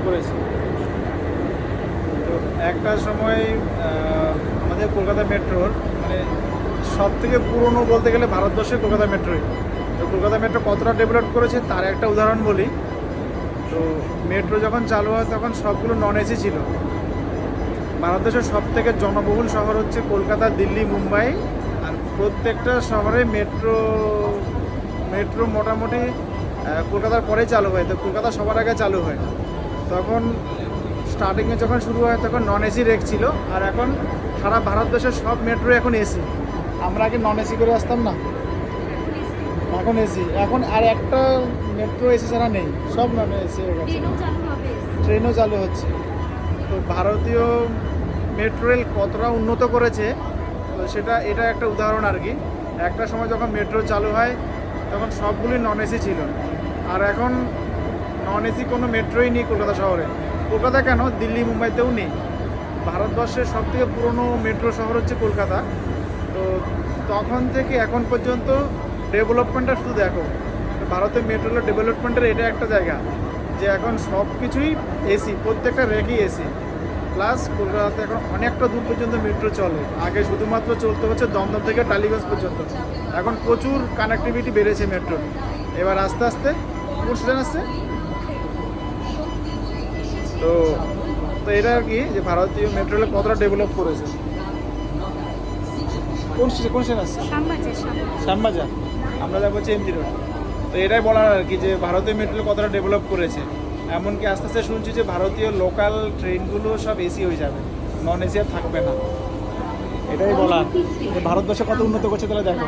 করেছে। তো একটা সময় আমাদের কলকাতা মেট্রোর মানে সব থেকে পুরনো বলতে গেলে ভারতবর্ষের কলকাতা মেট্রোই। তো কলকাতা মেট্রো কতটা ডেভেলপ করেছে তার একটা উদাহরণ বলি। তো মেট্রো যখন চালু হয় তখন সবগুলো নন এসি ছিল। ভারতবর্ষের সব থেকে জনবহুল শহর হচ্ছে কলকাতা, দিল্লি, মুম্বাই। আর প্রত্যেকটা শহরে মেট্রো মেট্রো মোটামুটি কলকাতার পরেই চালু হয়। তো কলকাতা সবার আগে চালু হয়। তখন স্টার্টিংয়ে যখন শুরু হয় তখন নন এসি রেক ছিল, আর এখন সারা ভারতবর্ষের সব মেট্রো এখন এসি। আমরা আগে নন এসি করে আসতাম না, এখন এসি। এখন আর একটা মেট্রো এসি ছাড়া নেই, সব নন এসি হয়ে গেছে। ট্রেনও চালু হচ্ছে। তো ভারতীয় মেট্রো রেল কতটা উন্নত করেছে তো এটা একটা উদাহরণ আর কি। একটা সময় যখন মেট্রো চালু হয় তখন সবগুলি নন এসি ছিল, আর এখন নন এসি কোনো মেট্রোই নেই কলকাতা শহরে। কলকাতা কেন, দিল্লি, মুম্বাইতেও নেই। ভারতবর্ষের সবথেকে পুরনো মেট্রো শহর হচ্ছে কলকাতা। তো তখন থেকে এখন পর্যন্ত ডেভেলপমেন্টটা শুধু দেখো। ভারতের মেট্রো রেলের ডেভেলপমেন্টের এটা একটা জায়গা যে এখন সব কিছুই এসি, প্রত্যেকটা রেকই এসি। প্লাস কলকাতাতে এখন অনেকটা দূর পর্যন্ত মেট্রো চলে। আগে শুধুমাত্র চলতে হচ্ছে দমদম থেকে টালিগঞ্জ পর্যন্ত, এখন প্রচুর কানেক্টিভিটি বেড়েছে মেট্রোর। এবার আস্তে আস্তে কোন স্টেশন আসছে। তো তো এটা আর কি যে ভারতীয় মেট্রো রেল কতটা ডেভেলপ করেছে। কোন স্টেশন আসছে? শ্যামবাজার। আমরা যাবো হচ্ছে এমজি রোড। তো এটাই বলার আর কি যে ভারতীয় মেট্রো রেল কতটা ডেভেলপ করেছে। এমনকি আস্তে আস্তে শুনছি যে ভারতীয় লোকাল ট্রেনগুলো সব এসি হয়ে যাবে, নন এসি আর থাকবে না। এটাই বলা যে ভারতবর্ষে কত উন্নত করছে তাহলে দেখো।